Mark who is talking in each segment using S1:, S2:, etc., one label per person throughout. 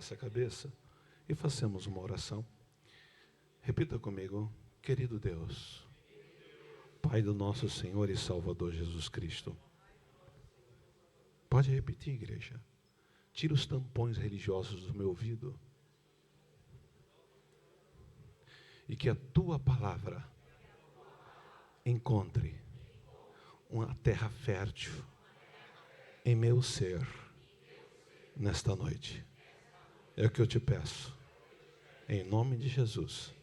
S1: abaixe a cabeça e façamos uma oração. Repita comigo: querido Deus, Pai do nosso Senhor e Salvador Jesus Cristo. Pode repetir, igreja. Tira os tampões religiosos do meu ouvido. E que a tua palavra encontre uma terra fértil em meu ser nesta noite. É o que eu te peço, em nome de Jesus,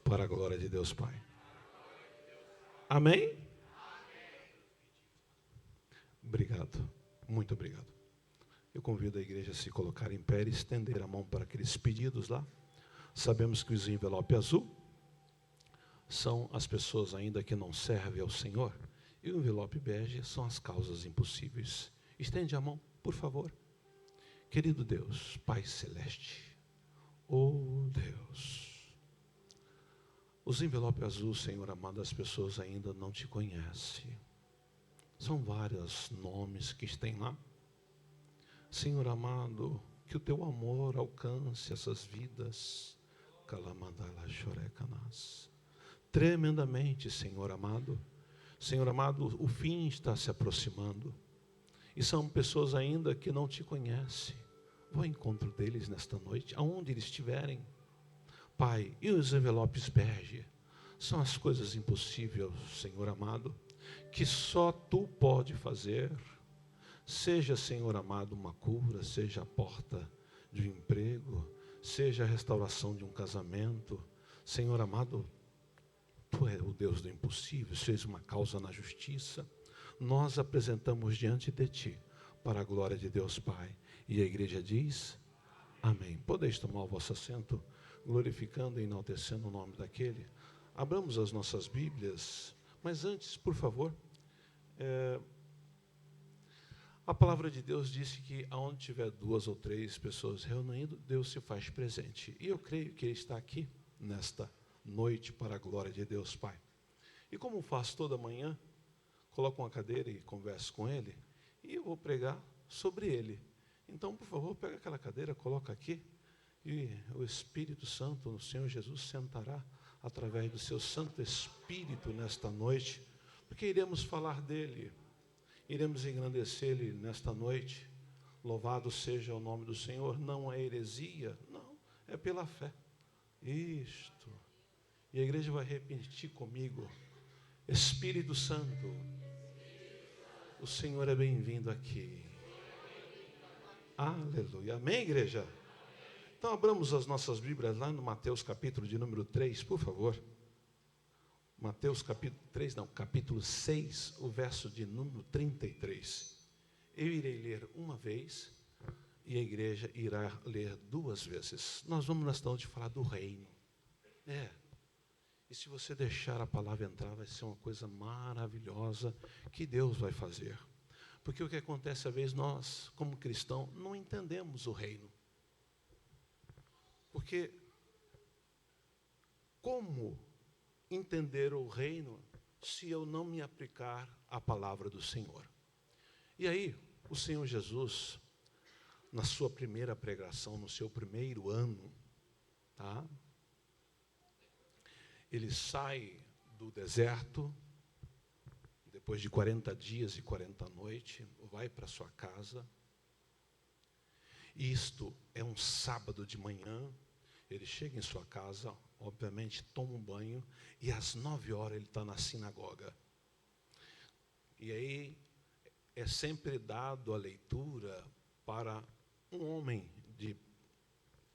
S1: para a glória de Deus Pai. Amém? Obrigado, muito obrigado. Eu convido a igreja a se colocar em pé e estender a mão para aqueles pedidos lá. Sabemos que os envelopes azul são as pessoas ainda que não servem ao Senhor. E o envelope bege são as causas impossíveis. Estende a mão, por favor. Querido Deus, Pai Celeste, oh Deus, os envelopes azuis, Senhor amado, as pessoas ainda não te conhecem. São vários nomes que estão lá. Senhor amado, que o teu amor alcance essas vidas. Tremendamente, Senhor amado. Senhor amado, o fim está se aproximando. E são pessoas ainda que não te conhecem. Vou ao encontro deles nesta noite, aonde eles estiverem. Pai, e os envelopes bege são as coisas impossíveis, Senhor amado, que só Tu pode fazer. Seja, Senhor amado, uma cura, seja a porta de um emprego, seja a restauração de um casamento. Senhor amado, Tu és o Deus do impossível, seja uma causa na justiça. Nós apresentamos diante de Ti, para a glória de Deus Pai. E a igreja diz, amém. Podeis tomar o vosso assento, glorificando e enaltecendo o nome daquele. Abramos as nossas Bíblias, mas antes, por favor, a palavra de Deus disse que aonde tiver 2 ou 3 pessoas reunindo, Deus se faz presente. E eu creio que Ele está aqui, nesta noite, para a glória de Deus Pai. E como faço toda manhã, coloco uma cadeira e converso com Ele, e eu vou pregar sobre Ele. Então, por favor, pega aquela cadeira, coloca aqui, e o Espírito Santo, o Senhor Jesus, sentará através do seu Santo Espírito nesta noite, porque iremos falar dEle, iremos engrandecer-Ele nesta noite. Louvado seja o nome do Senhor. Não é heresia, não, é pela fé. Isto. E a igreja vai repetir comigo: Espírito Santo, o Senhor é bem-vindo aqui. Aleluia. Amém, igreja? Então, abramos as nossas Bíblias lá no Mateus capítulo de número 3, por favor. Mateus capítulo 3, não, capítulo 6, o verso de número 33. Eu irei ler uma vez e a igreja irá ler 2 vezes. Nós vamos nesta noite falar do reino. E se você deixar a palavra entrar, vai ser uma coisa maravilhosa que Deus vai fazer. Porque o que acontece, às vezes, nós, como cristãos, não entendemos o reino. Porque como entender o reino se eu não me aplicar à palavra do Senhor? E aí, o Senhor Jesus, na sua primeira pregação, no seu primeiro ano, tá? Ele sai do deserto, depois de 40 dias e 40 noites, vai para sua casa. Isto é um sábado de manhã. Ele chega em sua casa, obviamente toma um banho, e às 9 horas ele está na sinagoga. E aí é sempre dado a leitura para um homem de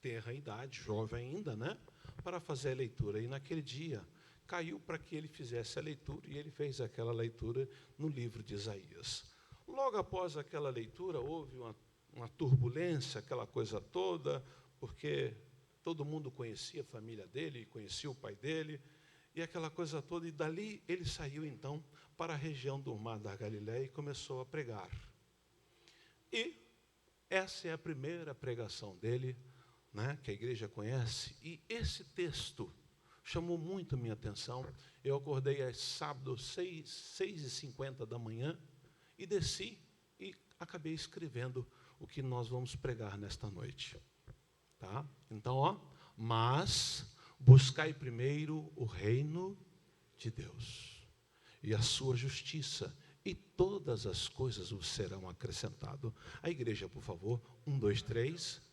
S1: tenra idade, jovem ainda, né? Para fazer a leitura. E naquele dia caiu para que ele fizesse a leitura, e ele fez aquela leitura no livro de Isaías. Logo após aquela leitura, houve uma turbulência, aquela coisa toda, porque todo mundo conhecia a família dele, conhecia o pai dele, e aquela coisa toda, e dali ele saiu então para a região do Mar da Galileia e começou a pregar. E essa é a primeira pregação dele, né, que a igreja conhece, e esse texto chamou muito a minha atenção. Eu acordei às sábado, 6h50 da manhã, e desci e acabei escrevendo o que nós vamos pregar nesta noite. Tá? Então, mas buscai primeiro o reino de Deus e a sua justiça, e todas as coisas vos serão acrescentadas. A igreja, por favor, 1, 2, 3.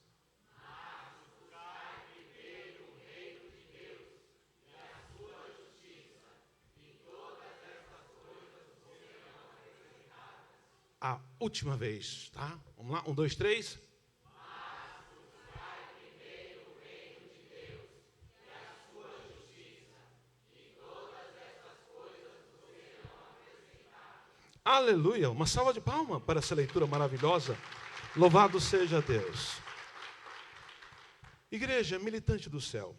S1: A última vez, tá? Vamos lá, 1, 2, 3. Aleluia, uma salva de palmas para essa leitura maravilhosa. Louvado seja Deus. Igreja militante do céu,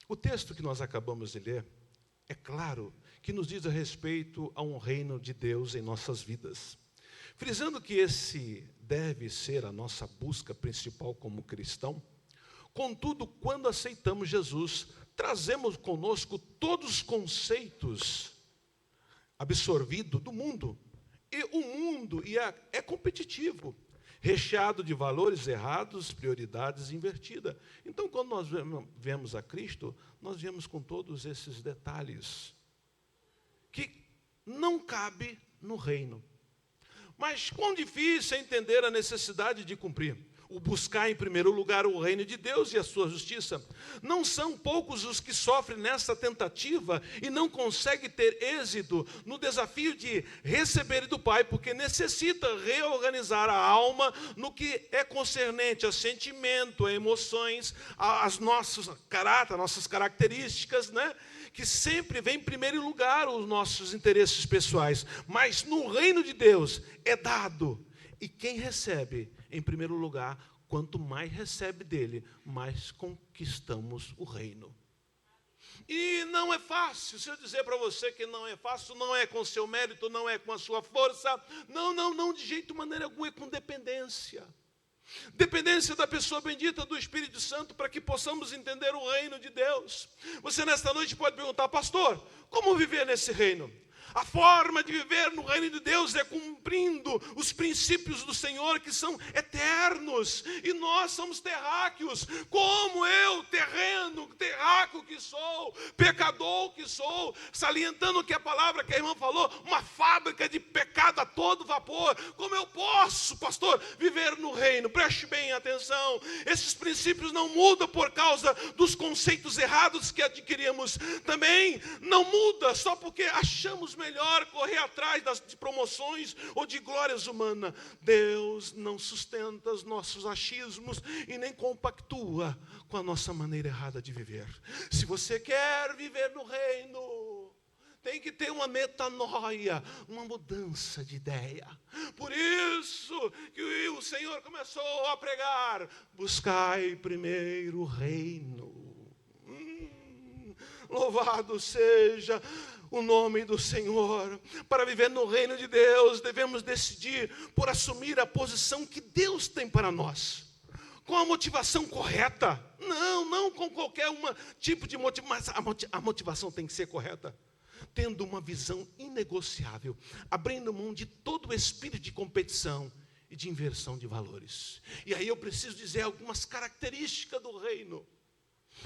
S1: o texto que nós acabamos de ler, é claro que nos diz a respeito a um reino de Deus em nossas vidas. Frisando que esse deve ser a nossa busca principal como cristão, contudo, quando aceitamos Jesus, trazemos conosco todos os conceitos absorvidos do mundo. E o mundo é competitivo, recheado de valores errados, prioridades invertidas. Então, quando nós vemos a Cristo, nós vemos com todos esses detalhes que não cabe no reino. Mas quão difícil é entender a necessidade de cumprir. O buscar em primeiro lugar o reino de Deus e a sua justiça. Não são poucos os que sofrem nessa tentativa e não conseguem ter êxito no desafio de receber do Pai, porque necessita reorganizar a alma no que é concernente a sentimento, a emoções, as nossas caráter, nossas características, né? Que sempre vem em primeiro lugar os nossos interesses pessoais. Mas no reino de Deus é dado. E quem recebe, em primeiro lugar, quanto mais recebe dele, mais conquistamos o reino. E não é fácil. Se eu dizer para você que não é fácil, não é com seu mérito, não é com a sua força. Não, de jeito maneira alguma, é com dependência. Dependência da pessoa bendita do Espírito Santo para que possamos entender o reino de Deus. Você nesta noite pode perguntar, pastor, como viver nesse reino? A forma de viver no reino de Deus é cumprindo os princípios do Senhor que são eternos. E nós somos terráqueos. Como eu, terráqueo que sou, pecador que sou, salientando que a palavra que a irmã falou, uma fábrica de pecado a todo vapor. Como eu posso, pastor, viver no reino? Preste bem atenção. Esses princípios não mudam por causa dos conceitos errados que adquirimos. Também não muda só porque achamos melhor correr atrás de promoções ou de glórias humanas. Deus não sustenta os nossos achismos e nem compactua com a nossa maneira errada de viver. Se você quer viver no reino, tem que ter uma metanoia, uma mudança de ideia. Por isso que o Senhor começou a pregar: buscai primeiro o reino. Louvado seja o nome do Senhor. Para viver no reino de Deus, devemos decidir por assumir a posição que Deus tem para nós, com a motivação correta. Não com qualquer tipo de motivação, mas a motivação tem que ser correta, tendo uma visão inegociável, abrindo mão de todo o espírito de competição e de inversão de valores. E aí eu preciso dizer algumas características do reino.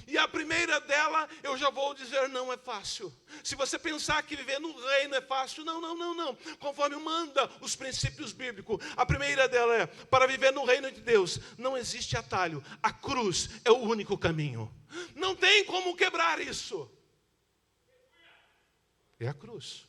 S1: E a primeira dela, eu já vou dizer, não é fácil. Se você pensar que viver no reino é fácil, não. Conforme manda os princípios bíblicos, a primeira dela é, para viver no reino de Deus, não existe atalho. A cruz é o único caminho. Não tem como quebrar isso. É a cruz.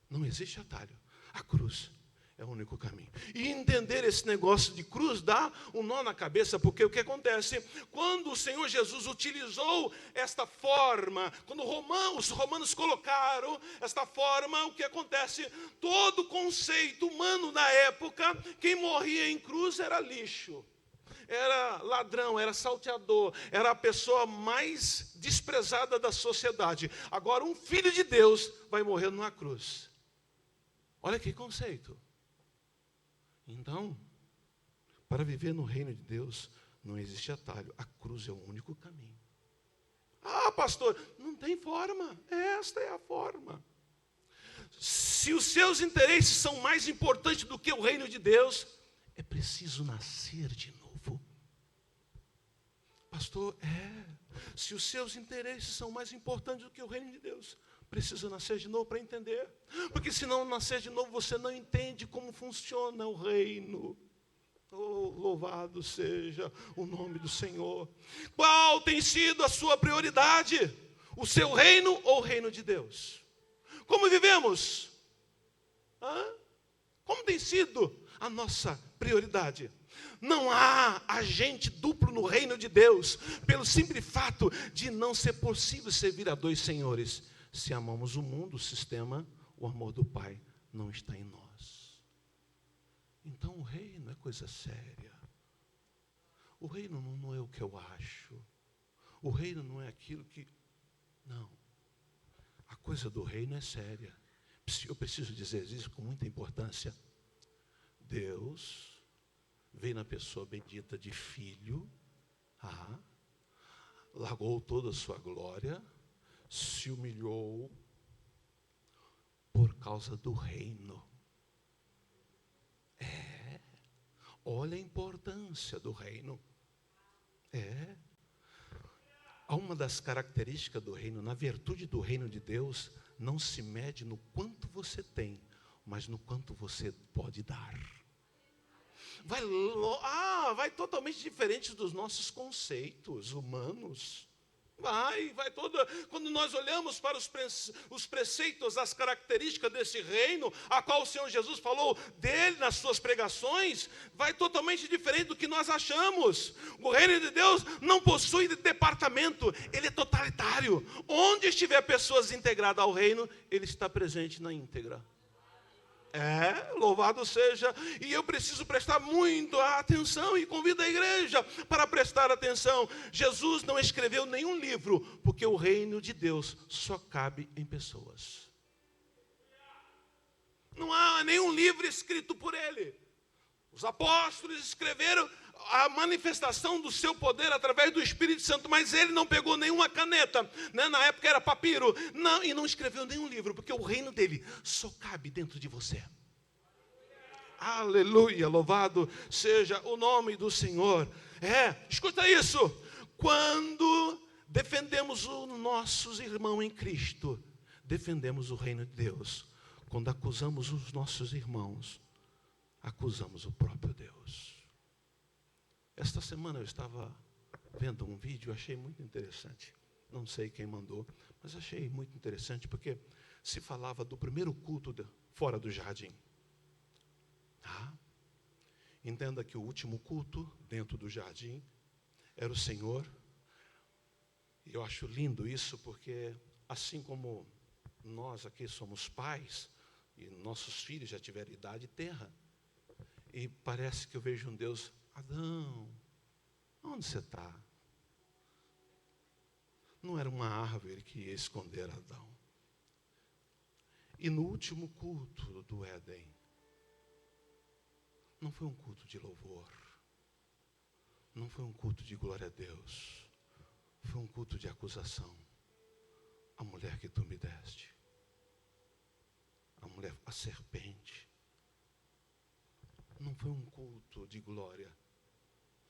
S1: Não existe atalho. A cruz é o único caminho. E entender esse negócio de cruz dá um nó na cabeça, porque o que acontece? Quando o Senhor Jesus utilizou esta forma, quando os romanos colocaram esta forma, o que acontece? Todo conceito humano na época, quem morria em cruz era lixo. Era ladrão, era salteador, era a pessoa mais desprezada da sociedade. Agora, um filho de Deus vai morrer numa cruz. Olha que conceito. Então, para viver no reino de Deus, não existe atalho. A cruz é o único caminho. Ah, pastor, não tem forma. Esta é a forma. Se os seus interesses são mais importantes do que o reino de Deus, É preciso nascer de novo. Pastor, se os seus interesses são mais importantes do que o reino de Deus, precisa nascer de novo para entender. Porque se não nascer de novo, você não entende como funciona o reino. Oh, louvado seja o nome do Senhor. Qual tem sido a sua prioridade? O seu reino ou o reino de Deus? Como vivemos? Como tem sido a nossa prioridade? Não há agente duplo no reino de Deus, pelo simples fato de não ser possível servir a dois senhores. Se amamos o mundo, o sistema, o amor do Pai não está em nós. Então o reino é coisa séria. O reino não é o que eu acho. O reino não é aquilo que... Não. A coisa do reino é séria. Eu preciso dizer isso com muita importância. Deus veio na pessoa bendita de Filho, largou toda a sua glória, se humilhou por causa do reino. Olha a importância do reino. Há uma das características do reino, na virtude do reino de Deus, não se mede no quanto você tem, mas no quanto você pode dar. Vai totalmente diferente dos nossos conceitos humanos. Vai toda. Quando nós olhamos para os preceitos, as características desse reino, a qual o Senhor Jesus falou dele nas suas pregações, vai totalmente diferente do que nós achamos. O reino de Deus não possui departamento, ele é totalitário. Onde estiver pessoas integradas ao reino, ele está presente na íntegra. Louvado seja. E eu preciso prestar muito atenção e convido a igreja para prestar atenção. Jesus não escreveu nenhum livro, porque o reino de Deus só cabe em pessoas. Não há nenhum livro escrito por ele. Os apóstolos escreveram a manifestação do seu poder através do Espírito Santo, mas ele não pegou nenhuma caneta, né? Na época era papiro, e não escreveu nenhum livro, porque o reino dele só cabe dentro de você. Aleluia, louvado seja o nome do Senhor. Escuta isso, quando defendemos os nossos irmãos em Cristo, defendemos o reino de Deus. Quando acusamos os nossos irmãos, acusamos o próprio Deus. Esta semana eu estava vendo um vídeo, achei muito interessante. Não sei quem mandou, mas achei muito interessante, porque se falava do primeiro culto fora do jardim. Entenda que o último culto dentro do jardim era o Senhor. E eu acho lindo isso, porque assim como nós aqui somos pais, e nossos filhos já tiveram idade terra, e parece que eu vejo um Deus: Adão, onde você está? Não era uma árvore que ia esconder Adão. E no último culto do Éden, não foi um culto de louvor, não foi um culto de glória a Deus, foi um culto de acusação. A mulher que tu me deste, a serpente. Não foi um culto de glória,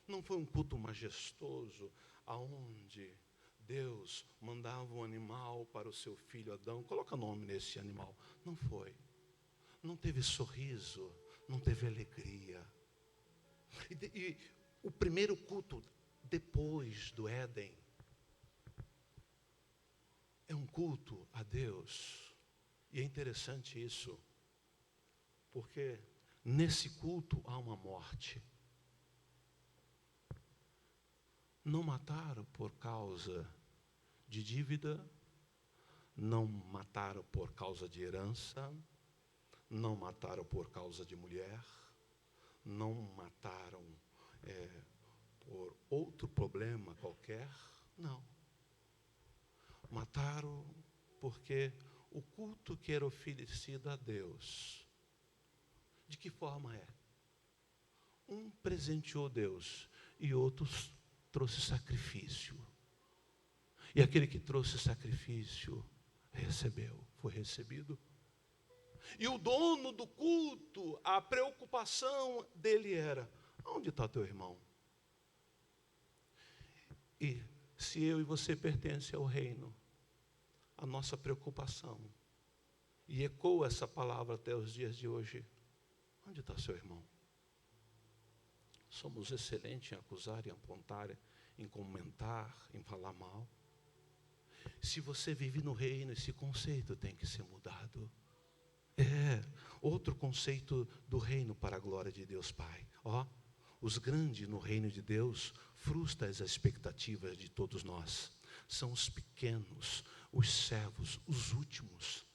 S1: não foi um culto majestoso, aonde Deus mandava um animal para o seu filho Adão. Coloca nome nesse animal. Não foi. Não teve sorriso, não teve alegria. E o primeiro culto depois do Éden é um culto a Deus. E é interessante isso, porque nesse culto há uma morte. Não mataram por causa de dívida, não mataram por causa de herança, não mataram por causa de mulher, não mataram por outro problema qualquer, não. Mataram porque o culto que era oferecido a Deus, de que forma é? Um presenteou Deus e outros trouxe sacrifício. E aquele que trouxe sacrifício recebeu, foi recebido. E o dono do culto, a preocupação dele era: onde está teu irmão? E se eu e você pertencem ao reino, a nossa preocupação, e ecoa essa palavra até os dias de hoje: onde está seu irmão? Somos excelentes em acusar, em apontar, em comentar, em falar mal. Se você vive no reino, esse conceito tem que ser mudado. Outro conceito do reino para a glória de Deus Pai. Os grandes no reino de Deus frustram as expectativas de todos nós. São os pequenos, os servos, os últimos.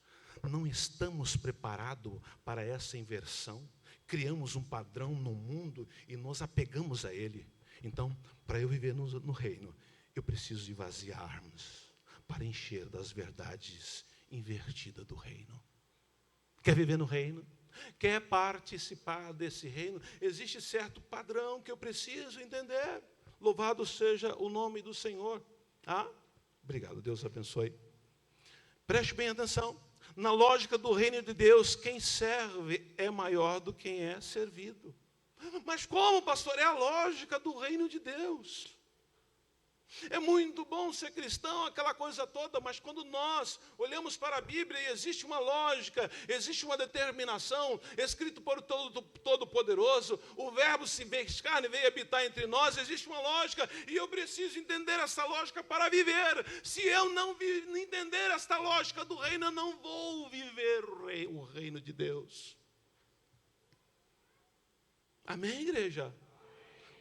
S1: Não estamos preparados para essa inversão. Criamos um padrão no mundo e nos apegamos a ele. Então, para eu viver no reino, eu preciso de vaziar-nos para encher das verdades invertidas do reino. Quer viver no reino? Quer participar desse reino? Existe certo padrão que eu preciso entender. Louvado seja o nome do Senhor. Obrigado, Deus abençoe. Preste bem atenção. Na lógica do reino de Deus, quem serve é maior do que quem é servido. Mas como, pastor? É a lógica do reino de Deus. É muito bom ser cristão, aquela coisa toda, mas quando nós olhamos para a Bíblia e existe uma lógica, existe uma determinação, escrito por Todo-Poderoso, o verbo se fez carne, veio habitar entre nós, existe uma lógica, e eu preciso entender essa lógica para viver. Se eu não entender esta lógica do reino, eu não vou viver o reino de Deus. Amém, igreja?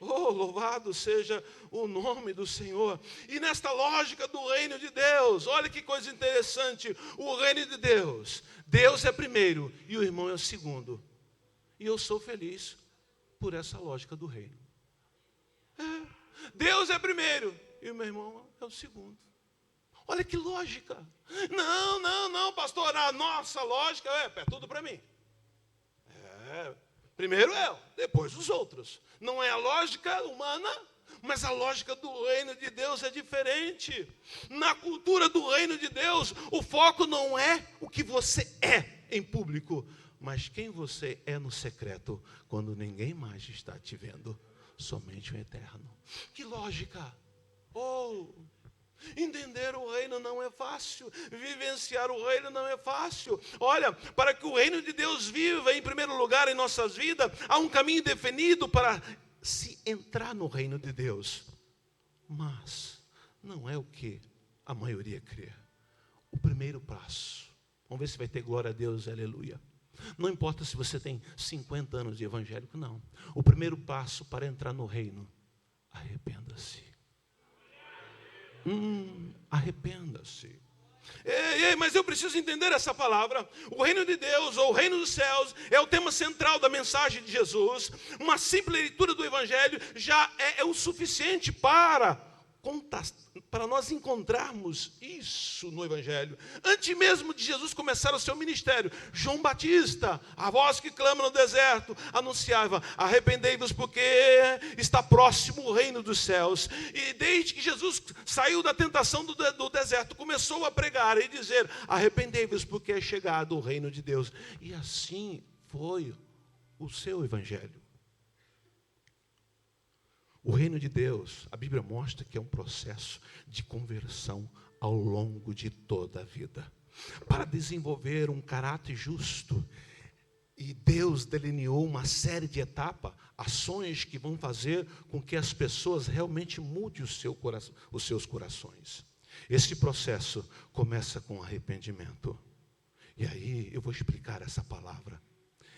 S1: Louvado seja o nome do Senhor. E nesta lógica do reino de Deus, olha que coisa interessante, o reino de Deus, Deus é primeiro e o irmão é o segundo. E eu sou feliz por essa lógica do reino. Deus é primeiro e o meu irmão é o segundo. Olha que lógica. Não, pastor, a nossa lógica é tudo para mim. Primeiro eu, depois os outros. Não é a lógica humana, mas a lógica do reino de Deus é diferente. Na cultura do reino de Deus, o foco não é o que você é em público, mas quem você é no secreto, quando ninguém mais está te vendo, somente o eterno. Que lógica! Entender o reino não é fácil, vivenciar o reino não é fácil. Olha, para que o reino de Deus viva em primeiro lugar em nossas vidas, há um caminho definido para se entrar no reino de Deus. Mas não é o que a maioria crê. O primeiro passo, vamos ver se vai ter glória a Deus, aleluia. Não importa se você tem 50 anos de evangélico, não. O primeiro passo para entrar no reino, arrependa-se. Arrependa-se. Mas eu preciso entender essa palavra. O reino de Deus, ou o reino dos céus, é o tema central da mensagem de Jesus. Uma simples leitura do Evangelho já é o suficiente para nós encontrarmos isso no Evangelho. Antes mesmo de Jesus começar o seu ministério, João Batista, a voz que clama no deserto, anunciava: arrependei-vos porque está próximo o reino dos céus. E desde que Jesus saiu da tentação do deserto, começou a pregar e dizer: arrependei-vos porque é chegado o reino de Deus. E assim foi o seu Evangelho. O reino de Deus, a Bíblia mostra que é um processo de conversão ao longo de toda a vida. Para desenvolver um caráter justo, e Deus delineou uma série de etapas, ações que vão fazer com que as pessoas realmente mudem os seus corações. Esse processo começa com arrependimento. E aí eu vou explicar essa palavra.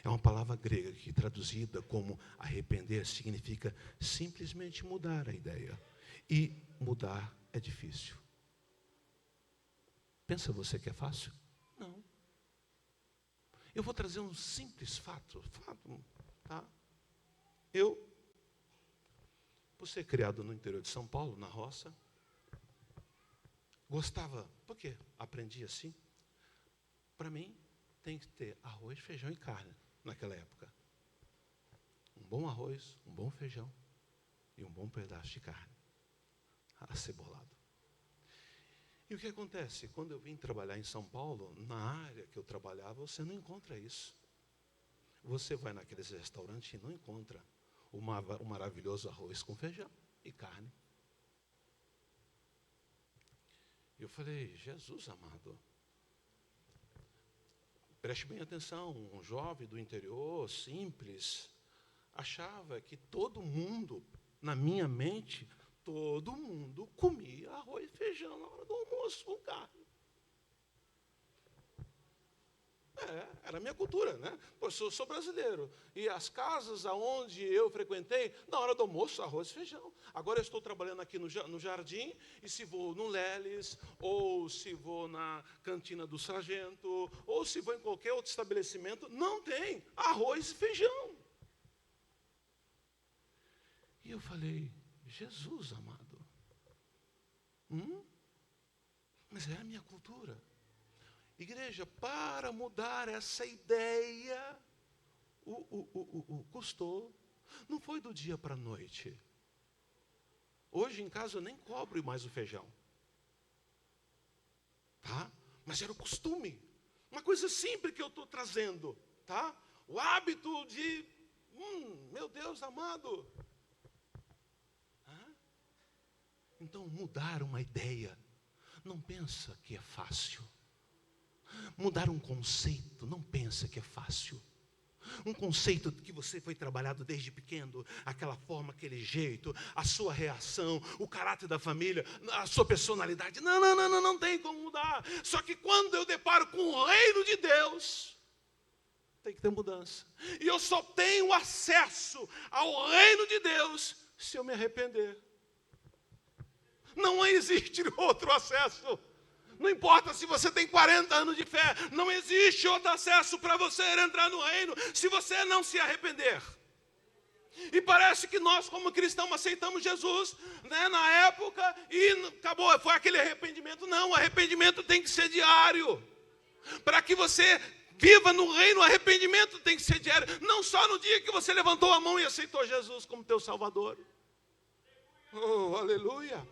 S1: É uma palavra grega que, traduzida como arrepender, significa simplesmente mudar a ideia. E mudar é difícil. Pensa você que é fácil? Não. Eu vou trazer um simples fato, tá? Eu, por ser criado no interior de São Paulo, na roça, gostava, por quê? Aprendi assim. Para mim, tem que ter arroz, feijão e carne. Naquela época, um bom arroz, um bom feijão e um bom pedaço de carne acebolado. E o que acontece? Quando eu vim trabalhar em São Paulo, na área que eu trabalhava, você não encontra isso. Você vai naqueles restaurantes e não encontra o maravilhoso arroz com feijão e carne. Eu falei, Jesus amado, preste bem atenção, um jovem do interior, simples, achava que todo mundo, na minha mente, todo mundo comia arroz e feijão na hora do almoço com carne. Era a minha cultura, né? Pois eu sou brasileiro. E as casas aonde eu frequentei, na hora do almoço, arroz e feijão. Agora eu estou trabalhando aqui no Jardim, e se vou no Leles, ou se vou na Cantina do Sargento, ou se vou em qualquer outro estabelecimento, não tem arroz e feijão. E eu falei, Jesus amado, mas é a minha cultura. Igreja, para mudar essa ideia, custou. Não foi do dia para a noite. Hoje em casa eu nem cobro mais o feijão. Tá? Mas era o costume. Uma coisa simples que eu estou trazendo. Tá? O hábito de, meu Deus amado. Então, mudar uma ideia, não pensa que é fácil. Mudar um conceito, não pensa que é fácil. Um conceito que você foi trabalhado desde pequeno, aquela forma, aquele jeito, a sua reação, o caráter da família, a sua personalidade, não tem como mudar. Só que quando eu deparo com o reino de Deus, tem que ter mudança. E eu só tenho acesso ao reino de Deus se eu me arrepender. Não existe outro acesso. Não importa se você tem 40 anos de fé, não existe outro acesso para você entrar no reino se você não se arrepender. E parece que nós, como cristãos, aceitamos Jesus, né, na época e acabou, foi aquele arrependimento. Não, o arrependimento tem que ser diário. Para que você viva no reino, o arrependimento tem que ser diário. Não só no dia que você levantou a mão e aceitou Jesus como teu Salvador. Oh, aleluia.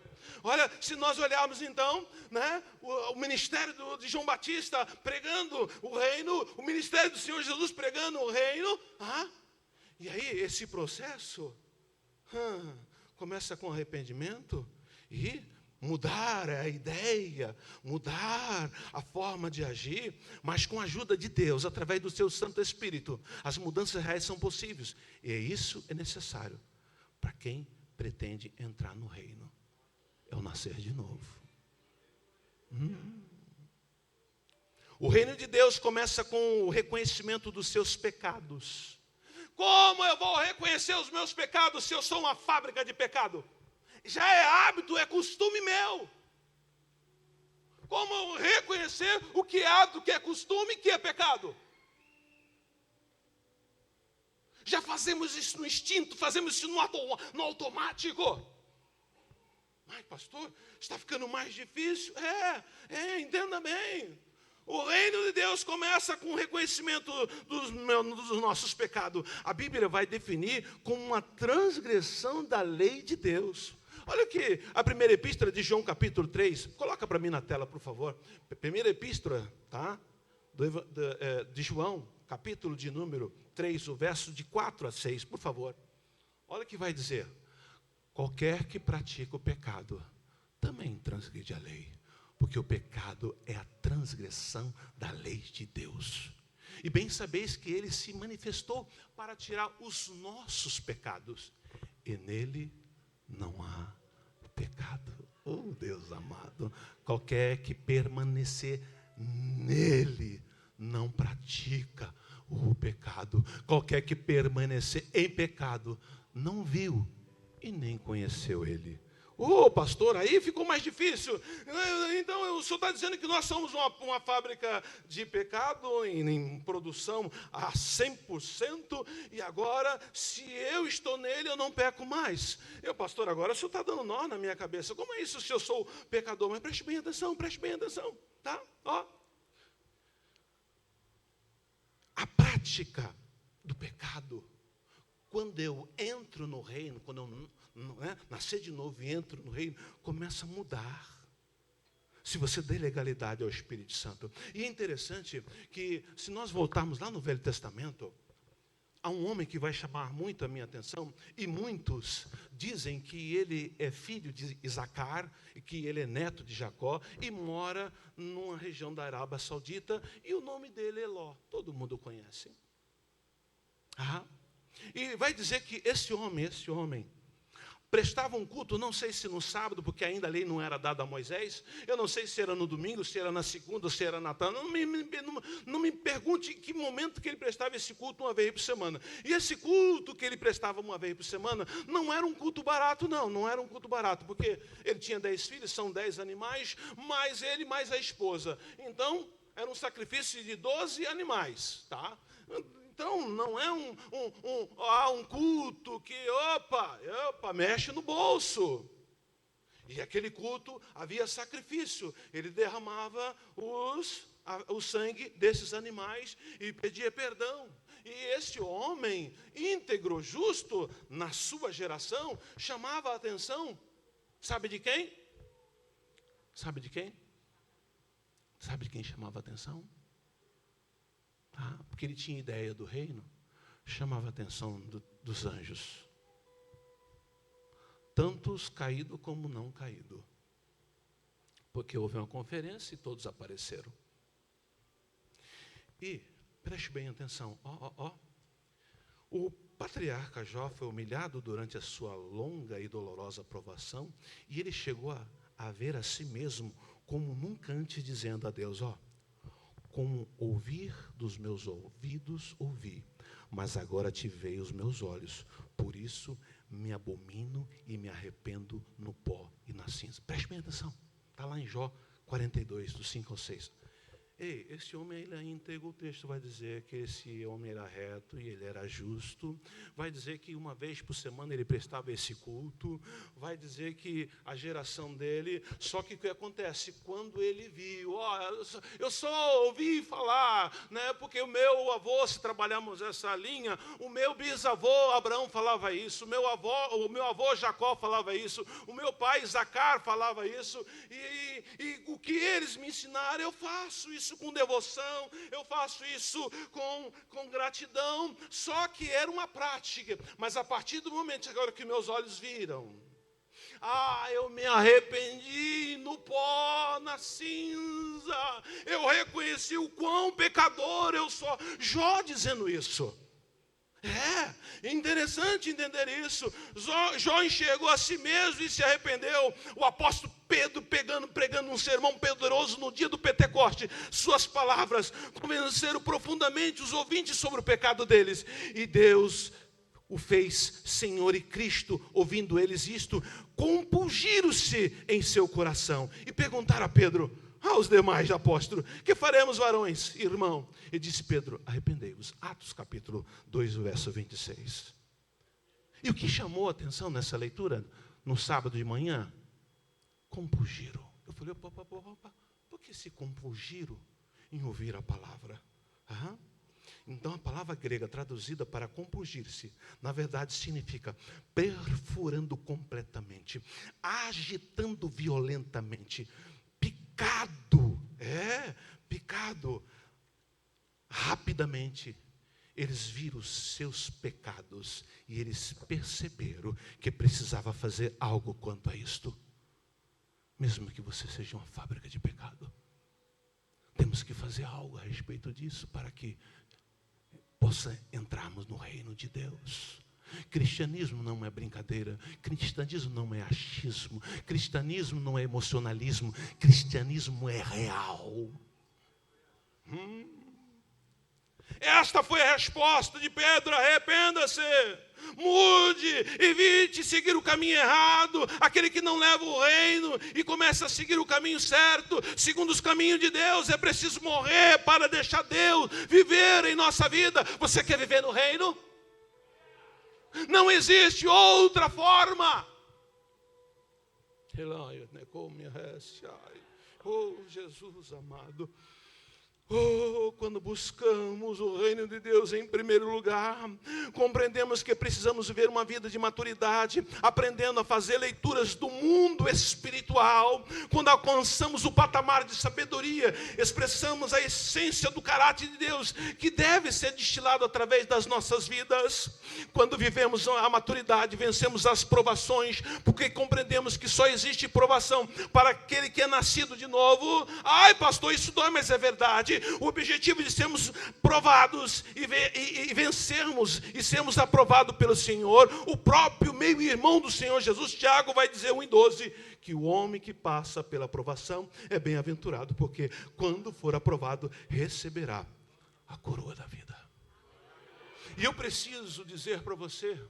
S1: Olha, se nós olharmos então, né, o ministério de João Batista pregando o reino, o ministério do Senhor Jesus pregando o reino, e aí esse processo começa com arrependimento e mudar a ideia, mudar a forma de agir, mas com a ajuda de Deus, através do seu Santo Espírito, as mudanças reais são possíveis, e isso é necessário para quem pretende entrar no reino. É o nascer de novo. O reino de Deus começa com o reconhecimento dos seus pecados. Como eu vou reconhecer os meus pecados se eu sou uma fábrica de pecado? Já é hábito, é costume meu. Como eu reconhecer o que é hábito, o que é costume, o que é pecado? Já fazemos isso no instinto, fazemos isso no automático. Ai, pastor, está ficando mais difícil? Entenda bem. O reino de Deus começa com o reconhecimento dos nossos pecados. A Bíblia vai definir como uma transgressão da lei de Deus. Olha aqui, a primeira epístola de João, capítulo 3. Coloca para mim na tela, por favor. Primeira epístola, tá? De João, capítulo de número 3, o verso de 4 a 6, por favor. Olha o que vai dizer. Qualquer que pratica o pecado também transgride a lei, porque o pecado é a transgressão da lei de Deus. E bem sabeis que ele se manifestou para tirar os nossos pecados, e nele não há pecado. Oh, Deus amado, qualquer que permanecer nele não pratica o pecado. Qualquer que permanecer em pecado não viu e nem conheceu ele. Pastor, aí ficou mais difícil. Então, o senhor está dizendo que nós somos uma fábrica de pecado em produção a 100%, e agora, se eu estou nele, eu não peco mais. Pastor, agora o senhor está dando nó na minha cabeça. Como é isso se eu sou pecador? Mas preste bem atenção, tá? A prática do pecado, quando eu entro no reino, quando eu nascer de novo e entro no reino, começa a mudar. Se você dê legalidade ao Espírito Santo. E é interessante que, se nós voltarmos lá no Velho Testamento, há um homem que vai chamar muito a minha atenção, e muitos dizem que ele é filho de Isacar, e que ele é neto de Jacó, e mora numa região da Arábia Saudita, e o nome dele é Ló. Todo mundo conhece. E vai dizer que esse homem, prestava um culto, não sei se no sábado, porque ainda a lei não era dada a Moisés, eu não sei se era no domingo, se era na segunda, se era na Natal, não me pergunte em que momento que ele prestava esse culto uma vez por semana. E esse culto que ele prestava uma vez por semana, não era um culto barato, não era um culto barato, porque ele tinha 10 filhos, são 10 animais, mais ele, mais a esposa. Então, era um sacrifício de 12 animais, tá? Então, não é um culto que, mexe no bolso. E aquele culto havia sacrifício. Ele derramava o sangue desses animais e pedia perdão. E esse homem, íntegro, justo, na sua geração, chamava a atenção, sabe de quem? Sabe de quem? Sabe de quem chamava a atenção? Porque ele tinha ideia do reino, chamava a atenção dos anjos. Tantos caídos como não caídos. Porque houve uma conferência e todos apareceram. E, preste bem atenção, o patriarca Jó foi humilhado durante a sua longa e dolorosa provação, e ele chegou a ver a si mesmo como nunca antes, dizendo a Deus, com ouvir dos meus ouvidos ouvi, mas agora te veio os meus olhos, por isso me abomino e me arrependo no pó e na cinza. Preste bem atenção, está lá em Jó 42, do 5 ao 6. Esse homem ele é íntegro, o texto vai dizer que esse homem era reto e ele era justo, vai dizer que uma vez por semana ele prestava esse culto, vai dizer que a geração dele, só que o que acontece? Quando ele viu, eu só ouvi falar, né, porque o meu avô, se trabalhamos essa linha, o meu bisavô Abraão falava isso, o meu avô Jacó falava isso, o meu pai Zacar falava isso, e o que eles me ensinaram, eu faço isso com devoção, eu faço isso com gratidão, só que era uma prática, mas a partir do momento agora que meus olhos viram, eu me arrependi no pó, na cinza, eu reconheci o quão pecador eu sou. Jó dizendo isso. É interessante entender isso. Jó enxergou a si mesmo e se arrependeu. O apóstolo Pedro pregando um sermão poderoso no dia do Pentecoste, suas palavras convenceram profundamente os ouvintes sobre o pecado deles. E Deus o fez Senhor e Cristo, ouvindo eles isto, compungiram-se em seu coração e perguntaram a Pedro, aos demais apóstolos, que faremos, varões, irmão? E disse Pedro, arrependei-vos. Atos capítulo 2, verso 26. E o que chamou a atenção nessa leitura, no sábado de manhã? Compungiram. Eu falei, por que se compungiram em ouvir a palavra? Então a palavra grega traduzida para compungir-se, na verdade significa perfurando completamente, agitando violentamente, picado. Rapidamente, eles viram os seus pecados e eles perceberam que precisava fazer algo quanto a isto. Mesmo que você seja uma fábrica de pecado, temos que fazer algo a respeito disso para que possa entrarmos no reino de Deus. Cristianismo não é brincadeira, cristianismo não é achismo, cristianismo não é emocionalismo, cristianismo é real. Esta foi a resposta de Pedro, arrependa-se, mude, evite seguir o caminho errado, aquele que não leva o reino e começa a seguir o caminho certo, segundo os caminhos de Deus. É preciso morrer para deixar Deus viver em nossa vida. Você quer viver no reino? Não existe outra forma. Oh, Jesus amado. Oh, quando buscamos o reino de Deus em primeiro lugar, compreendemos que precisamos viver uma vida de maturidade, aprendendo a fazer leituras do mundo espiritual. Quando alcançamos o patamar de sabedoria, expressamos a essência do caráter de Deus, que deve ser destilado através das nossas vidas. Quando vivemos a maturidade, vencemos as provações, porque compreendemos que só existe provação para aquele que é nascido de novo. Ai, pastor, isso dói, mas é verdade. O objetivo de sermos provados e vencermos e sermos aprovados pelo Senhor. O próprio meio-irmão do Senhor Jesus, Tiago, vai dizer 1:12, que o homem que passa pela provação é bem-aventurado, porque quando for aprovado, receberá a coroa da vida. E eu preciso dizer para você,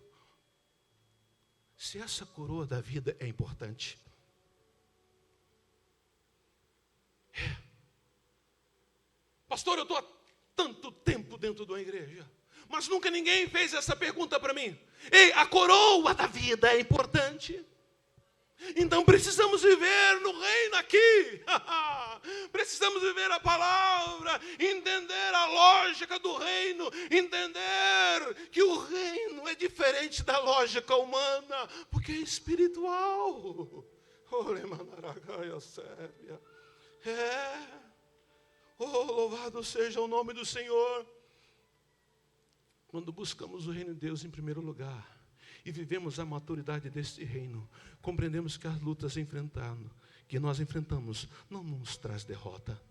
S1: se essa coroa da vida é importante, pastor, eu estou há tanto tempo dentro de uma igreja, mas nunca ninguém fez essa pergunta para mim. Ei, a coroa da vida é importante. Então precisamos viver no reino aqui. Precisamos viver a palavra, entender a lógica do reino, entender que o reino é diferente da lógica humana, porque é espiritual. Oh, louvado seja o nome do Senhor. Quando buscamos o reino de Deus em primeiro lugar e vivemos a maturidade deste reino, compreendemos que as lutas que nós enfrentamos não nos traz derrota,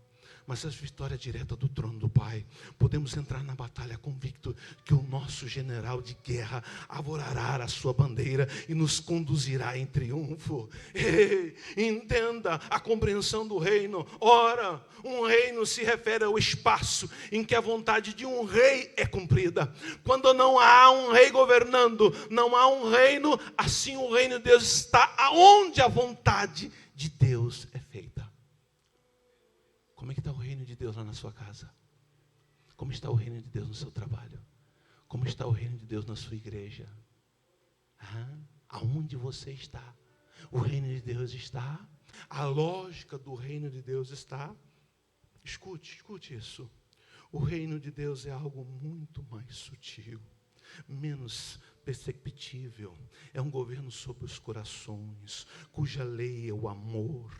S1: mas a vitória direta do trono do Pai. Podemos entrar na batalha convicto que o nosso general de guerra arvorará a sua bandeira e nos conduzirá em triunfo. Ei, entenda a compreensão do reino. Ora, um reino se refere ao espaço em que a vontade de um rei é cumprida. Quando não há um rei governando, não há um reino, assim o reino de Deus está aonde a vontade de Deus é feita. Como é que está o reino de Deus lá na sua casa? Como está o reino de Deus no seu trabalho? Como está o reino de Deus na sua igreja? Aonde você está? O reino de Deus está? A lógica do reino de Deus está? Escute isso. O reino de Deus é algo muito mais sutil, menos perceptível. É um governo sobre os corações, cuja lei é o amor.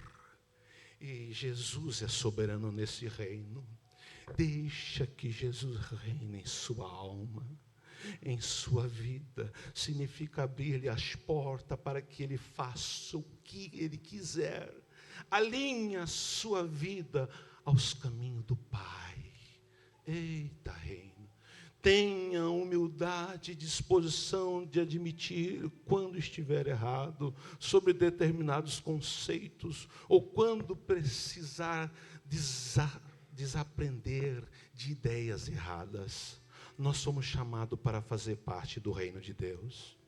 S1: E Jesus é soberano nesse reino. Deixa que Jesus reine em sua alma, em sua vida. Significa abrir-lhe as portas para que ele faça o que ele quiser. Alinha a sua vida aos caminhos do Pai. Eita, reino. Tenha humildade e disposição de admitir quando estiver errado sobre determinados conceitos, ou quando precisar desaprender de ideias erradas. Nós somos chamados para fazer parte do reino de Deus.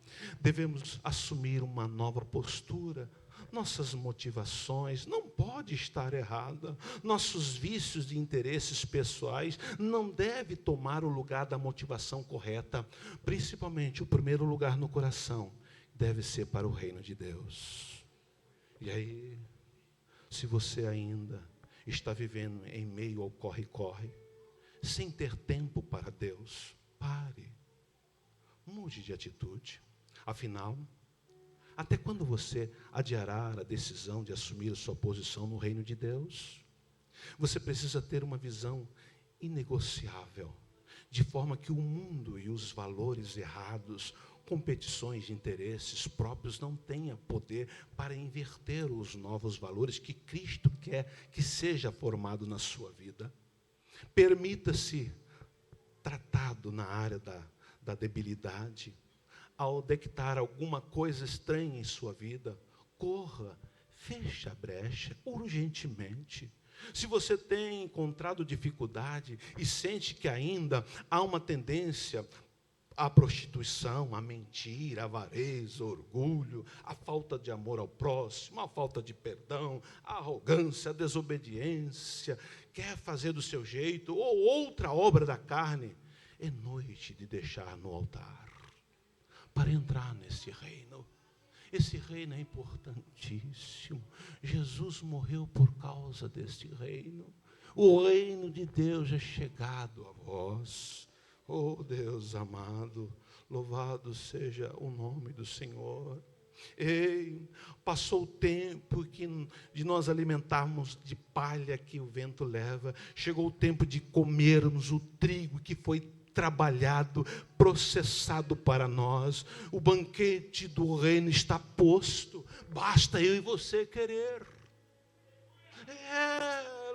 S1: Devemos assumir uma nova postura. Nossas motivações não podem estar erradas. Nossos vícios de interesses pessoais não devem tomar o lugar da motivação correta. Principalmente, o primeiro lugar no coração deve ser para o reino de Deus. E aí, se você ainda está vivendo em meio ao corre-corre, sem ter tempo para Deus, pare. Mude de atitude. Afinal, até quando você adiará a decisão de assumir a sua posição no reino de Deus? Você precisa ter uma visão inegociável, de forma que o mundo e os valores errados, competições de interesses próprios, não tenham poder para inverter os novos valores que Cristo quer que seja formado na sua vida. Permita-se tratado na área da debilidade. Ao detectar alguma coisa estranha em sua vida, corra, feche a brecha urgentemente. Se você tem encontrado dificuldade e sente que ainda há uma tendência à prostituição, à mentira, à avareza, orgulho, à falta de amor ao próximo, à falta de perdão, à arrogância, à desobediência, quer fazer do seu jeito, ou outra obra da carne, é noite de deixar no altar, para entrar nesse reino. Esse reino é importantíssimo. Jesus morreu por causa deste reino. O reino de Deus é chegado a vós. Oh Deus amado, louvado seja o nome do Senhor. Ei, passou o tempo de nós alimentarmos de palha que o vento leva. Chegou o tempo de comermos o trigo que foi trabalhado, processado para nós. O banquete do reino está posto. Basta eu e você querer.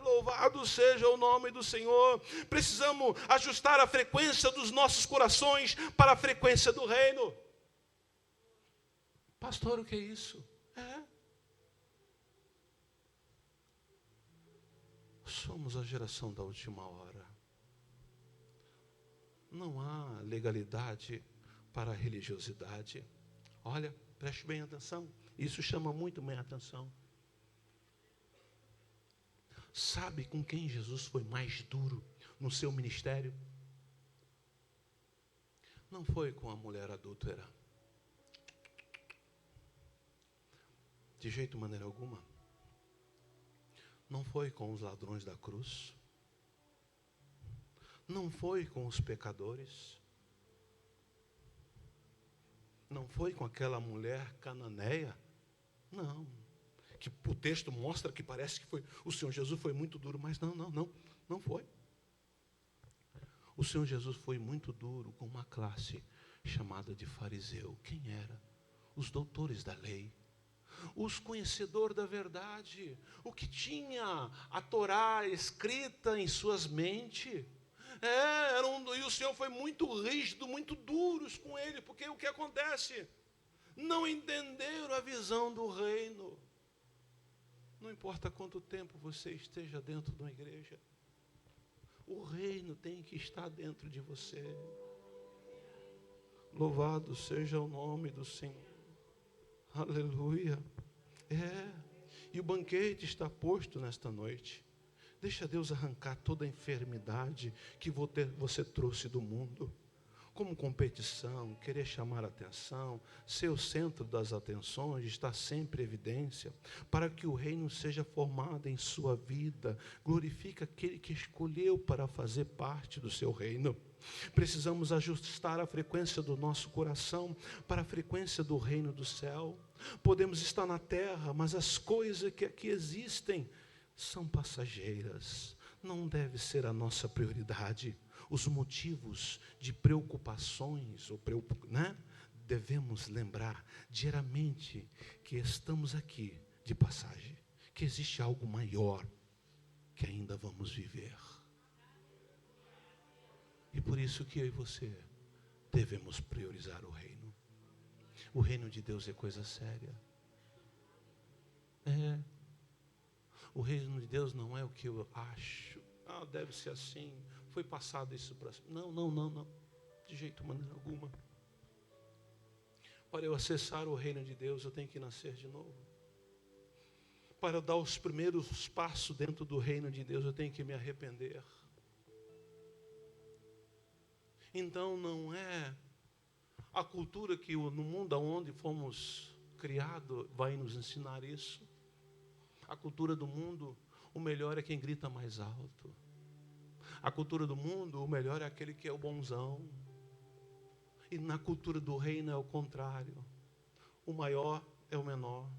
S1: Louvado seja o nome do Senhor. Precisamos ajustar a frequência dos nossos corações para a frequência do reino. Pastor, o que é isso? Somos a geração da última hora. Não há legalidade para a religiosidade. Olha, preste bem atenção. Isso chama muito bem a atenção. Sabe com quem Jesus foi mais duro no seu ministério? Não foi com a mulher adúltera. De jeito maneira alguma. Não foi com os ladrões da cruz. Não foi com os pecadores. Não foi com aquela mulher cananeia. Não. Que o texto mostra que parece que foi, o Senhor Jesus foi muito duro, mas não foi. O Senhor Jesus foi muito duro com uma classe chamada de fariseu. Quem era? Os doutores da lei. Os conhecedores da verdade. O que tinha a Torá escrita em suas mentes. E o Senhor foi muito rígido, muito duros com ele, porque o que acontece? Não entenderam a visão do reino. Não importa quanto tempo você esteja dentro de uma igreja, o reino tem que estar dentro de você. Louvado seja o nome do Senhor. Aleluia. E o banquete está posto nesta noite. Deixa Deus arrancar toda a enfermidade que você trouxe do mundo. Como competição, querer chamar a atenção, ser o centro das atenções, estar sempre em evidência, para que o reino seja formado em sua vida. Glorifica aquele que escolheu para fazer parte do seu reino. Precisamos ajustar a frequência do nosso coração para a frequência do reino do céu. Podemos estar na terra, mas as coisas que aqui existem são passageiras. Não deve ser a nossa prioridade. Os motivos de preocupações, devemos lembrar diariamente que estamos aqui de passagem, que existe algo maior que ainda vamos viver. E por isso que eu e você devemos priorizar o reino. O reino de Deus é coisa séria. O reino de Deus não é o que eu acho. Deve ser assim. Foi passado isso para... Não. De jeito maneira alguma. Para eu acessar o reino de Deus, eu tenho que nascer de novo. Para eu dar os primeiros passos dentro do reino de Deus, eu tenho que me arrepender. Então não é a cultura que no mundo onde fomos criados vai nos ensinar isso. A cultura do mundo, o melhor é quem grita mais alto. A cultura do mundo, o melhor é aquele que é o bonzão. E na cultura do reino é o contrário. O maior é o menor.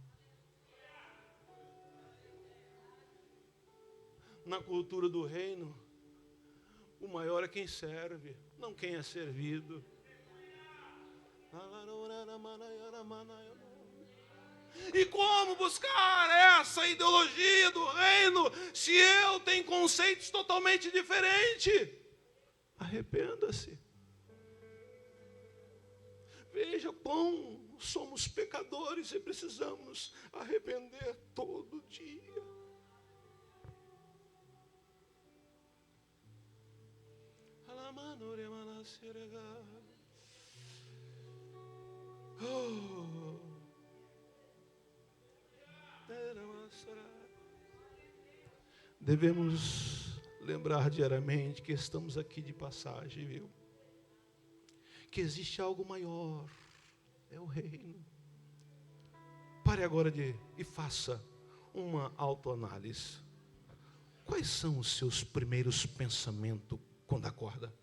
S1: Na cultura do reino, o maior é quem serve, não quem é servido. E como buscar essa ideologia do reino se eu tenho conceitos totalmente diferentes? Arrependa-se. Veja quão somos pecadores e precisamos arrepender todo dia. Devemos lembrar diariamente que estamos aqui de passagem, viu? Que existe algo maior, é o reino. Pare agora e faça uma autoanálise. Quais são os seus primeiros pensamentos quando acorda?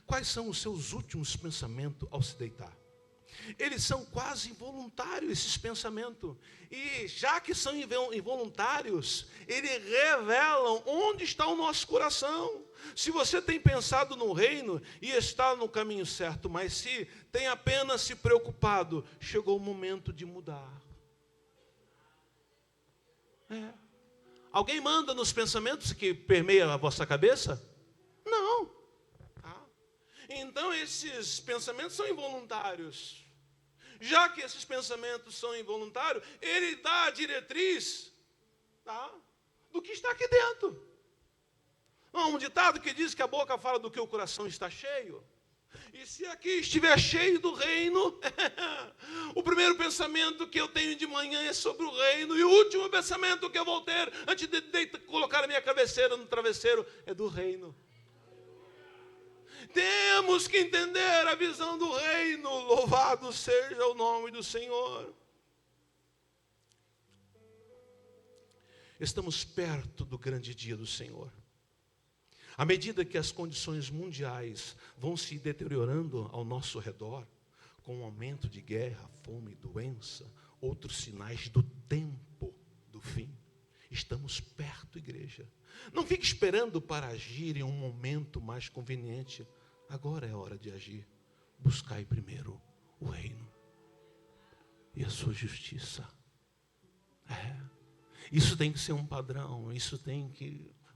S1: Quais são os seus últimos pensamentos ao se deitar? Eles são quase involuntários, esses pensamentos. E já que são involuntários, eles revelam onde está o nosso coração. Se você tem pensado no reino e está no caminho certo, mas se tem apenas se preocupado, chegou o momento de mudar. Alguém manda nos pensamentos que permeiam a vossa cabeça? Não. Então esses pensamentos são involuntários. Já que esses pensamentos são involuntários, ele dá a diretriz do que está aqui dentro. Há um ditado que diz que a boca fala do que o coração está cheio. E se aqui estiver cheio do reino, o primeiro pensamento que eu tenho de manhã é sobre o reino, e o último pensamento que eu vou ter antes de colocar a minha cabeceira no travesseiro é do reino. Temos que entender a visão do reino. Louvado seja o nome do Senhor. Estamos perto do grande dia do Senhor. À medida que as condições mundiais vão se deteriorando ao nosso redor, com o aumento de guerra, fome, doença, outros sinais do tempo do fim, estamos perto, igreja. Não fique esperando para agir em um momento mais conveniente. Agora é hora de agir. Buscai primeiro o reino e a sua justiça. Isso tem que ser um padrão.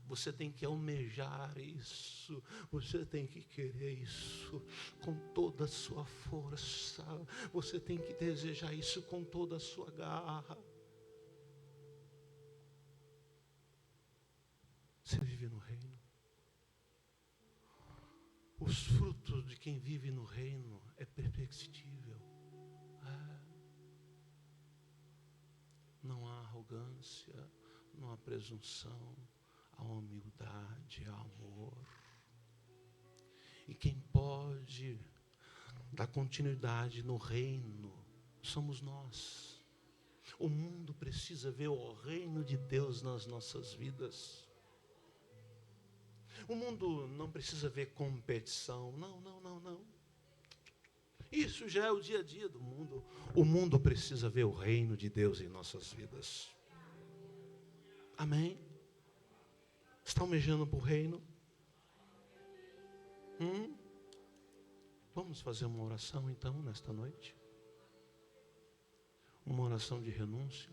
S1: Você tem que almejar isso. Você tem que querer isso com toda a sua força. Você tem que desejar isso com toda a sua garra. Você vive no reino. Os frutos de quem vive no reino é perceptível. Não há arrogância, não há presunção, há humildade, há amor. E quem pode dar continuidade no reino somos nós. O mundo precisa ver o reino de Deus nas nossas vidas. O mundo não precisa ver competição. Não. Isso já é o dia a dia do mundo. O mundo precisa ver o reino de Deus em nossas vidas. Amém? Está almejando para o reino? Vamos fazer uma oração então nesta noite? Uma oração de renúncia?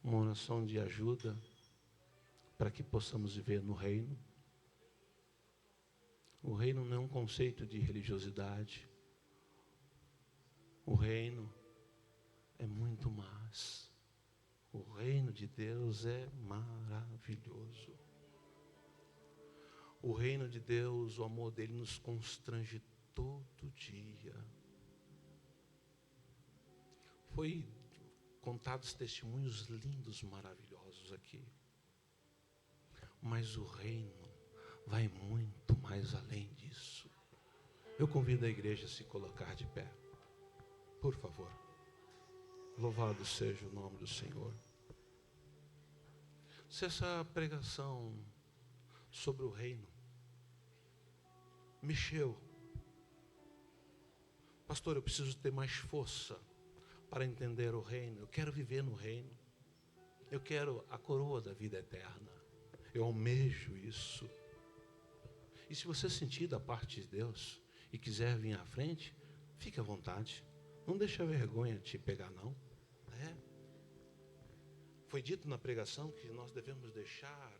S1: Uma oração de ajuda? Para que possamos viver no reino. O reino não é um conceito de religiosidade. O reino é muito mais. O reino de Deus é maravilhoso. O reino de Deus, o amor dele nos constrange todo dia. Foi contados testemunhos lindos, maravilhosos aqui. Mas o reino vai muito mais além disso. Eu convido a igreja a se colocar de pé. Por favor. Louvado seja o nome do Senhor. Se essa pregação sobre o reino mexeu, pastor, eu preciso ter mais força para entender o reino. Eu quero viver no reino. Eu quero a coroa da vida eterna. Eu almejo isso. E se você sentir da parte de Deus e quiser vir à frente, fique à vontade. Não deixe a vergonha te pegar, não. Foi dito na pregação que nós devemos deixar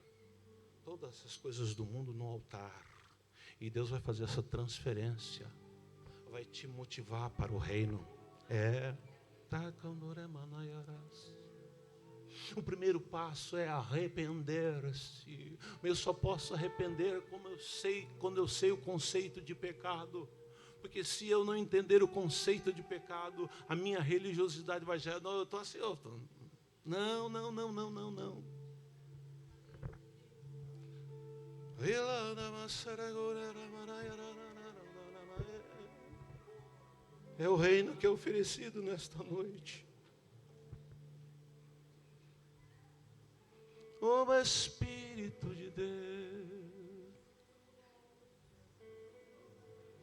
S1: todas essas coisas do mundo no altar. E Deus vai fazer essa transferência. Vai te motivar para o reino. O primeiro passo é arrepender-se. Eu só posso arrepender quando eu sei o conceito de pecado. Porque se eu não entender o conceito de pecado, a minha religiosidade vai já... Não, eu estou assim... Não. É o reino que é oferecido nesta noite. Espírito de Deus.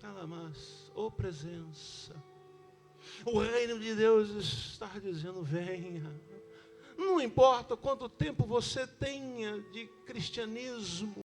S1: Nada mais, ô presença. O reino de Deus está dizendo, venha. Não importa quanto tempo você tenha de cristianismo,